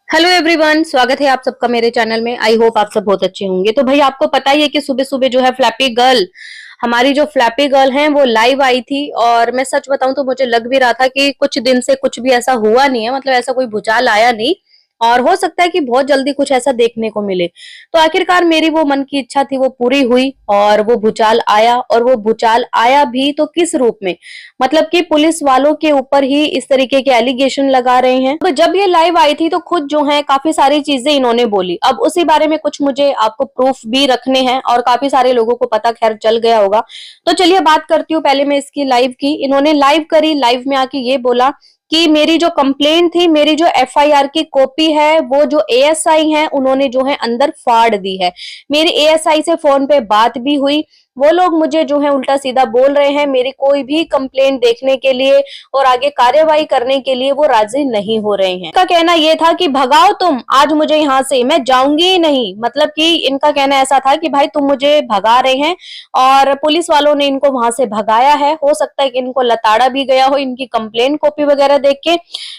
Hello everyone, स्वागत है आप सबका मेरे चैनल में। आई होप आप सब बहुत अच्छे होंगे। तो भाई आपको पता ही है कि सुबह सुबह जो है फ्लैपी गर्ल, हमारी जो फ्लैपी गर्ल हैं वो लाइव आई थी। और मैं सच बताऊं तो मुझे लग भी रहा था कि कुछ दिन से कुछ भी ऐसा हुआ नहीं है, मतलब ऐसा कोई भूचाल आया नहीं और हो सकता है कि बहुत जल्दी कुछ ऐसा देखने को मिले। तो आखिरकार मेरी वो मन की इच्छा थी वो पूरी हुई और वो भूचाल आया। और वो भूचाल आया भी तो किस रूप में, मतलब कि पुलिस वालों के ऊपर ही इस तरीके के एलिगेशन लगा रहे हैं। तो जब ये लाइव आई थी तो खुद जो है काफी सारी चीजें इन्होंने बोली। अब उसी बारे में कुछ मुझे आपको प्रूफ भी रखने हैं और काफी सारे लोगों को पता खैर चल गया होगा। तो चलिए बात करती हूँ पहले मैं इसकी लाइव की। इन्होंने लाइव करी, लाइव में आके ये बोला कि मेरी जो कंप्लेंट थी, मेरी जो एफआईआर की कॉपी है, वो जो एएसआई हैं उन्होंने जो है अंदर फाड़ दी है। मेरी एएसआई से फोन पे बात भी हुई। वो लोग मुझे जो है उल्टा सीधा बोल रहे हैं, मेरी कोई भी कंप्लेंट देखने के लिए और आगे कार्यवाही करने के लिए वो राजी नहीं हो रहे हैं। इनका कहना यह था कि भगाओ तुम आज मुझे यहाँ से, मैं जाऊंगी ही नहीं। मतलब कि इनका कहना ऐसा था कि भाई तुम मुझे भगा रहे हैं और पुलिस वालों ने इनको वहां से भगाया है। हो सकता है कि इनको लताड़ा भी गया हो इनकी कंप्लेंट कॉपी वगैरह देख के।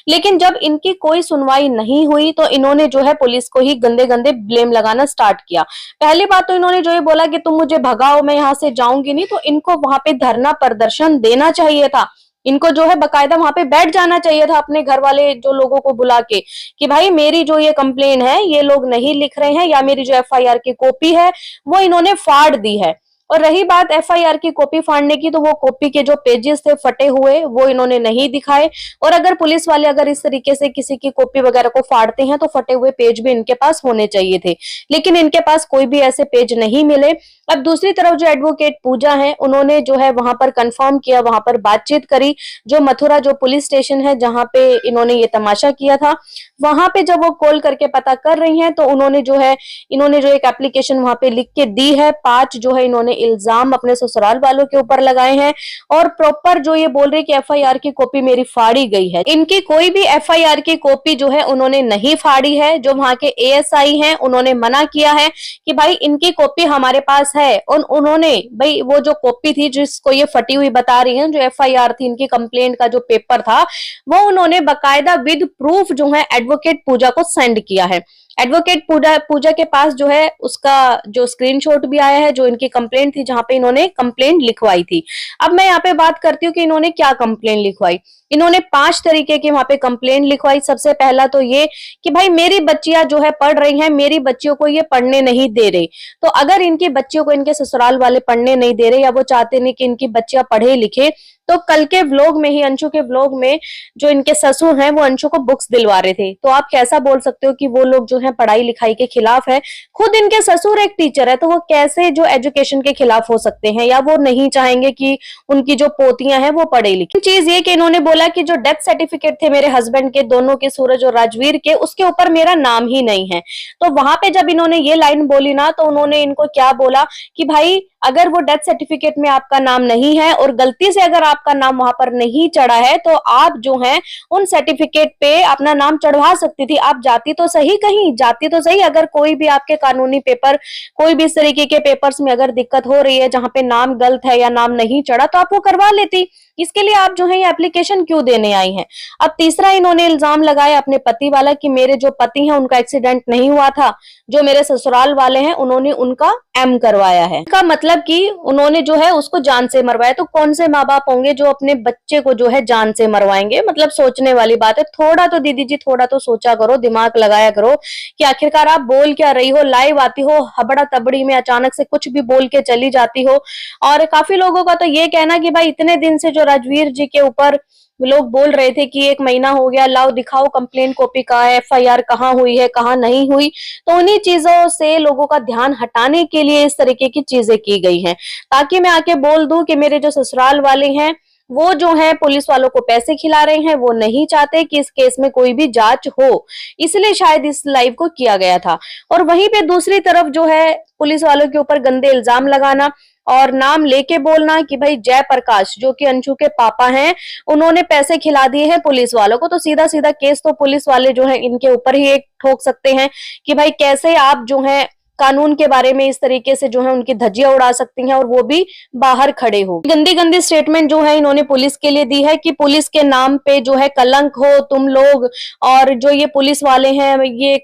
लेकिन जब इनकी कोई सुनवाई नहीं हुई तो इन्होंने जो है पुलिस को ही गंदे गंदे ब्लेम लगाना स्टार्ट किया। पहली बात तो इन्होंने जो ये बोला कि तुम मुझे भगाओ, मैं यहाँ से जाऊंगी नहीं, तो इनको वहां पे धरना प्रदर्शन देना चाहिए था। इनको जो है बकायदा वहां पे बैठ जाना चाहिए था अपने घर वाले जो लोगों को बुला के कि भाई मेरी जो ये कंप्लेन है ये लोग नहीं लिख रहे हैं, या मेरी जो एफआईआर की कॉपी है वो इन्होंने फाड़ दी है। और रही बात एफआईआर की कॉपी फाड़ने की, तो वो कॉपी के जो पेजेस थे फटे हुए वो इन्होंने नहीं दिखाए। और अगर पुलिस वाले अगर इस तरीके से किसी की कॉपी वगैरह को फाड़ते हैं तो फटे हुए पेज भी इनके पास होने चाहिए थे, लेकिन इनके पास कोई भी ऐसे पेज नहीं मिले। अब दूसरी तरफ जो एडवोकेट पूजा है उन्होंने जो है वहां पर कंफर्म किया, वहां पर बातचीत करी। जो मथुरा जो पुलिस स्टेशन है जहां पे इन्होंने ये तमाशा किया था, वहां पे जब वो कॉल करके पता कर रही हैं तो इन्होंने जो एक एप्लीकेशन वहां पे लिख के दी है। 5 जो है इन्होंने इल्जाम अपने ससुराल वालों के ऊपर लगाए हैं और प्रॉपर जो ये बोल रहे कि एफआईआर की कॉपी मेरी फाड़ी गई है। इनकी कोई भी एफआईआर की कॉपी जो है उन्होंने नहीं फाड़ी है। जो वहां के एएसआई हैं उन्होंने मना किया है कि भाई इनकी कॉपी हमारे पास है। और उन्होंने भाई वो जो कॉपी थी जिसको ये फटी हुई बता रही हैं, जो एफआईआर थी इनकी कंप्लेंट का जो पेपर था, वो उन्होंने बकायदा विद प्रूफ जो है एडवोकेट पूजा को सेंड किया है। एडवोकेट पूजा के पास जो है उसका जो स्क्रीनशॉट भी आया है, जो इनकी कंप्लेंट थी जहां पे इन्होंने कंप्लेंट लिखवाई थी। अब मैं यहाँ पे बात करती हूँ कि इन्होंने क्या कंप्लेंट लिखवाई। इन्होंने 5 तरीके की वहां पे कंप्लेंट लिखवाई। सबसे पहला तो ये कि भाई मेरी बच्चियां जो है पढ़ रही हैं, मेरी बच्चियों को ये पढ़ने नहीं दे रहे। तो अगर इनकी बच्चियों को इनके ससुराल वाले पढ़ने नहीं दे रहे या वो चाहते नहीं कि इनकी बच्चियां पढ़े लिखे, तो कल के व्लॉग में ही, अंशु के व्लॉग में जो इनके ससुर हैं वो अंशु को बुक्स दिलवा रहे थे। तो आप कैसा बोल सकते हो कि वो लोग जो है पढ़ाई लिखाई के खिलाफ है। खुद इनके ससुर एक टीचर है, तो वो कैसे जो एजुकेशन के खिलाफ हो सकते हैं, या वो नहीं चाहेंगे कि उनकी जो पोतियां हैं वो पढ़े लिखे। चीज ये कि इन्होंने बोला कि जो डेथ सर्टिफिकेट थे मेरे हस्बैंड के, दोनों के, सूरज और राजवीर के, उसके ऊपर मेरा नाम ही नहीं है। तो वहां पे जब इन्होंने ये लाइन बोली ना, तो उन्होंने इनको क्या बोला कि भाई अगर वो डेथ सर्टिफिकेट में आपका नाम नहीं है और गलती से अगर आपका नाम वहां पर नहीं चढ़ा है, तो आप जो है उन सर्टिफिकेट पे अपना नाम चढ़वा सकती थी। आप जाती तो सही, कहीं जाती तो सही। अगर कोई भी आपके कानूनी पेपर, कोई भी इस तरीके के पेपर्स में अगर दिक्कत हो रही है जहां पे नाम गलत है या नाम नहीं चढ़ा, तो आप वो करवा लेती। इसके लिए आप जो है ये एप्लीकेशन क्यों देने आई हैं। अब तीसरा इन्होंने इल्जाम लगाया अपने पति वाला कि मेरे जो पति हैं उनका एक्सीडेंट नहीं हुआ था, जो मेरे ससुराल वाले हैं उन्होंने उनका एम करवाया है। इसका मतलब कि उन्होंने जो है उसको जान से मरवाया। तो कौन से माँ बाप होंगे जो अपने बच्चे को जो है जान से मरवाएंगे। मतलब सोचने वाली बात है। थोड़ा तो दीदी जी, थोड़ा तो सोचा करो, दिमाग लगाया करो कि आखिरकार आप बोल क्या रही हो। लाइव आती हो, हबड़ा तबड़ी में अचानक से कुछ भी बोल के चली जाती हो। और काफी लोगों का तो ये कहना कि भाई इतने दिन से जो राजवीर जी के ऊपर लोग बोल रहे थे कि 1 महीना हो गया, लाओ दिखाओ कंप्लेंट कॉपी कहाँ है, एफआईआर कहाँ हुई है, कहाँ नहीं हुई। तो उन्हीं चीजों से लोगों का ध्यान हटाने के लिए इस तरीके की चीजें की गई हैं, ताकि मैं आके बोल दूं कि मेरे जो ससुराल वाले हैं वो जो है पुलिस वालों को पैसे खिला रहे हैं, वो नहीं चाहते कि इस केस में कोई भी जांच हो। इसलिए शायद इस लाइव को किया गया था। और वहीं पे दूसरी तरफ जो है पुलिस वालों के ऊपर गंदे इल्जाम लगाना और नाम लेके बोलना कि भाई जयप्रकाश जो कि अंशु के पापा हैं, उन्होंने पैसे खिला दिए हैं पुलिस वालों को। तो सीधा सीधा केस तो पुलिस वाले जो है इनके ऊपर ही एक ठोक सकते हैं कि भाई कैसे आप जो है कानून के बारे में इस तरीके से जो है उनकी धज्जियां उड़ा सकती हैं, और वो भी बाहर खड़े हो। गंदी गंदी स्टेटमेंट जो है इन्होंने पुलिस के लिए दी है कि पुलिस के नाम पे जो है कलंक हो तुम लोग, और जो ये पुलिस वाले हैं ये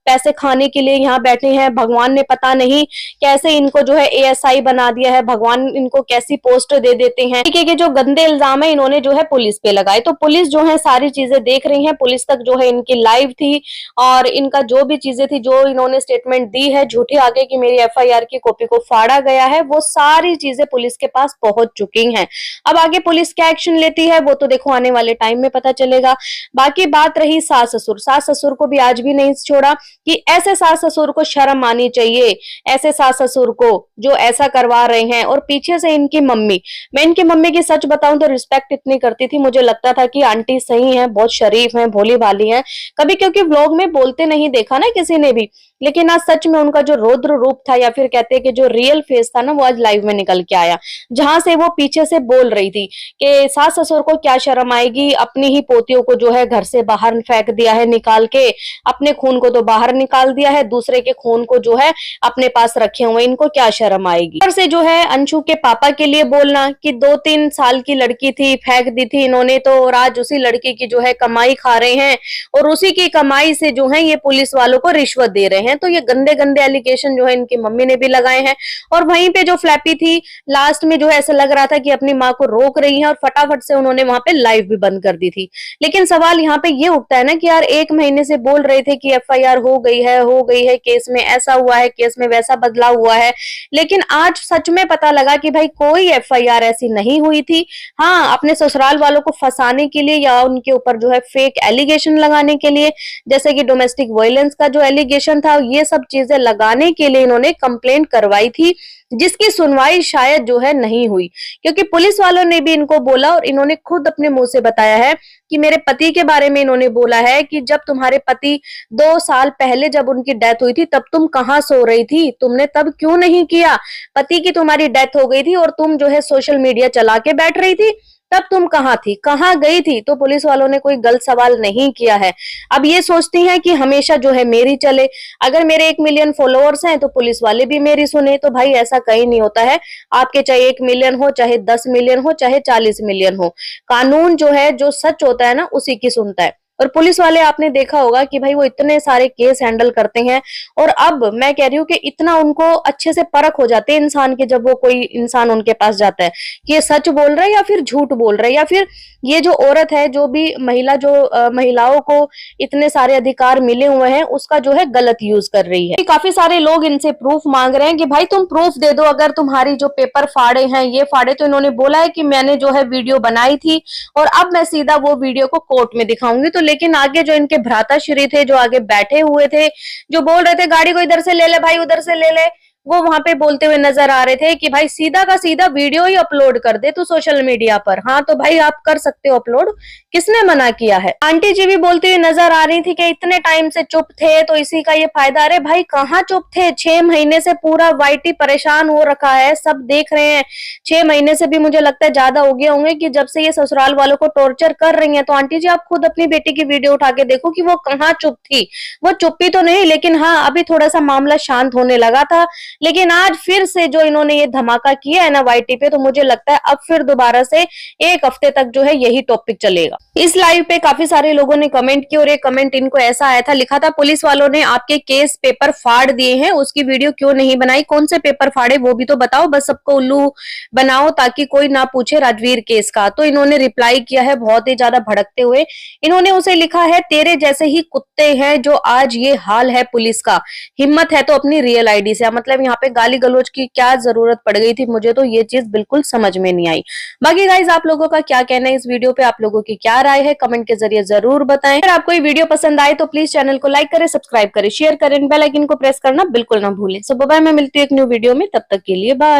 पैसे खाने के लिए यहाँ बैठे हैं। भगवान ने पता नहीं कैसे इनको जो है एएसआई बना दिया है, भगवान इनको कैसी पोस्ट दे देते हैं। ठीक है कि जो गंदे इल्जाम है इन्होंने जो है पुलिस पे लगाए, तो पुलिस जो है सारी चीजें देख रही है। पुलिस तक जो है इनकी लाइव थी, और इनका जो भी चीजें थी, जो इन्होंने स्टेटमेंट दी है झूठी आगे की मेरी एफआईआर की कॉपी को फाड़ा गया है, वो सारी चीजें पुलिस के पास पहुंच चुकी हैं। अब आगे पुलिस क्या एक्शन लेती है वो तो देखो आने वाले टाइम में पता चलेगा। बाकी बात रही सास ससुर, सास ससुर को भी आज भी नहीं छोड़ा कि ऐसे सास ससुर को शर्म आनी चाहिए, ऐसे सास ससुर को जो ऐसा करवा रहे हैं। और पीछे से इनकी मम्मी, मैं इनकी मम्मी की सच बताऊं तो रिस्पेक्ट इतनी करती थी, मुझे लगता था कि आंटी सही है, बहुत शरीफ है, भोली भाली है। कभी क्योंकि व्लॉग में बोलते नहीं देखा ना किसी ने भी, लेकिन आज सच में उनका जो रौद्र रूप था या फिर कहते हैं कि जो रियल फेस था ना, वो आज लाइव में निकल के आया, जहां से वो पीछे से बोल रही थी कि सास ससुर को क्या शर्म आएगी, अपनी ही पोतियों को जो है घर से बाहर फेंक दिया है निकाल के, अपने खून को तो बाहर निकाल दिया है, दूसरे के खून को जो है अपने पास रखे हुए, इनको क्या शर्म आएगी। ऊपर से जो है अंशु के पापा के लिए बोलना कि 2-3 साल की लड़की थी, फेंक दी थी इन्होंने, तो और आज उसी लड़की की जो है कमाई खा रहे हैं, और उसी की कमाई से जो है ये पुलिस वालों को रिश्वत दे रहे हैं। तो ये गंदे गंदे एलिगेशन जो है इनकी मम्मी ने भी लगाए हैं। और वहीं पे जो फ्लैपी थी लास्ट में जो है ऐसा लग रहा था कि अपनी माँ को रोक रही है, और फटाफट से उन्होंने वहां पे लाइव भी बंद कर दी थी। लेकिन सवाल यहाँ पे ये उठता है ना कि यार 1 महीने से बोल रहे थे कि एफआईआर हो गई है, केस में ऐसा हुआ है, केस में वैसा बदलाव हुआ है, लेकिन आज सच में पता लगा कि भाई कोई एफआईआर ऐसी नहीं हुई थी। हाँ, अपने ससुराल वालों को फंसाने के लिए या उनके ऊपर जो है फेक एलिगेशन लगाने के लिए, जैसे कि डोमेस्टिक वायलेंस का जो एलिगेशन था, ये सब चीजें लगाने के लिए इन्होंने कंप्लेंट करवाई थी, जिसकी सुनवाई शायद जो है नहीं हुई, क्योंकि पुलिस वालों ने भी इनको बोला और इन्होंने खुद अपने मुंह से बताया है कि मेरे पति के बारे में इन्होंने बोला है कि जब तुम्हारे पति 2 साल पहले जब उनकी डेथ हुई थी तब तुम कहां सो रही थी, तुमने तब क्यों नहीं किया, पति की तुम्हारी डेथ हो गई थी और तुम जो है सोशल मीडिया चला के बैठ रही थी, तब तुम कहां थी, कहां गई थी। तो पुलिस वालों ने कोई गलत सवाल नहीं किया है। अब ये सोचती हैं कि हमेशा जो है मेरी चले, अगर मेरे 1 मिलियन फॉलोअर्स हैं तो पुलिस वाले भी मेरी सुने, तो भाई ऐसा कहीं नहीं होता है। आपके चाहे 1 मिलियन हो, चाहे 10 मिलियन हो, चाहे 40 मिलियन हो, कानून जो है जो सच होता है ना उसी की सुनता है। और पुलिस वाले आपने देखा होगा कि भाई वो इतने सारे केस हैंडल करते हैं, और अब मैं कह रही हूँ कि इतना उनको अच्छे से परख हो जाती है इंसान की, जब वो कोई इंसान उनके पास जाता है कि ये सच बोल रहा है या फिर झूठ बोल रहा है, या फिर ये जो औरत है, जो भी महिला, जो महिलाओं को इतने सारे अधिकार मिले हुए हैं उसका जो है गलत यूज कर रही है। काफी सारे लोग इनसे प्रूफ मांग रहे हैं कि भाई तुम प्रूफ दे दो, अगर तुम्हारी जो पेपर फाड़े हैं ये फाड़े, तो इन्होंने बोला है कि मैंने जो है वीडियो बनाई थी और अब मैं सीधा वो वीडियो को कोर्ट में दिखाऊंगी। तो लेकिन आगे जो इनके भ्राताश्री थे, जो आगे बैठे हुए थे, जो बोल रहे थे गाड़ी को इधर से ले ले भाई, उधर से ले ले, वो वहां पे बोलते हुए नजर आ रहे थे कि भाई सीधा का सीधा वीडियो ही अपलोड कर दे तू सोशल मीडिया पर। हाँ तो भाई आप कर सकते हो अपलोड, किसने मना किया है। आंटी जी भी बोलती हुई नजर आ रही थी कि इतने टाइम से चुप थे तो इसी का ये फायदा। अरे भाई कहाँ चुप थे, 6 महीने से पूरा वाईटी परेशान हो रखा है, सब देख रहे हैं। 6 महीने से भी मुझे लगता है ज्यादा हो गए होंगे कि जब से ये ससुराल वालों को टॉर्चर कर रही है। तो आंटी जी आप खुद अपनी बेटी की वीडियो उठा के देखो कि वो कहाँ चुप थी। वो चुप्पी तो नहीं, लेकिन हाँ अभी थोड़ा सा मामला शांत होने लगा था, लेकिन आज फिर से जो इन्होंने ये धमाका किया है ना वाईटी पे, तो मुझे लगता है अब फिर दोबारा से 1 हफ्ते तक जो है यही टॉपिक चलेगा। इस लाइव पे काफी सारे लोगों ने कमेंट किए और एक कमेंट इनको ऐसा आया था, लिखा था पुलिस वालों ने आपके केस पेपर फाड़ दिए हैं, उसकी वीडियो क्यों नहीं बनाई, कौन से पेपर फाड़े वो भी तो बताओ, बस सबको उल्लू बनाओ ताकि कोई ना पूछे राजवीर केस का। तो इन्होंने रिप्लाई किया है बहुत ही ज्यादा भड़कते हुए। इन्होंने उसे लिखा है तेरे जैसे ही कुत्ते हैं जो आज ये हाल है पुलिस का, हिम्मत है तो अपनी रियल आईडी से। मतलब यहाँ पे गाली गलौज की क्या जरूरत पड़ गई थी, मुझे तो ये चीज बिल्कुल समझ में नहीं आई। बाकी गाइज आप लोगों का क्या कहना है इस वीडियो पे, आप लोगों की क्या राय है कमेंट के जरिए जरूर बताएं। अगर आपको ये वीडियो पसंद आए तो प्लीज चैनल को लाइक करें, सब्सक्राइब करें, शेयर करें, बेल आइकन को प्रेस करना बिल्कुल ना भूलें। सो बाय, मैं मिलती हूँ एक न्यू वीडियो में, तब तक के लिए बाय।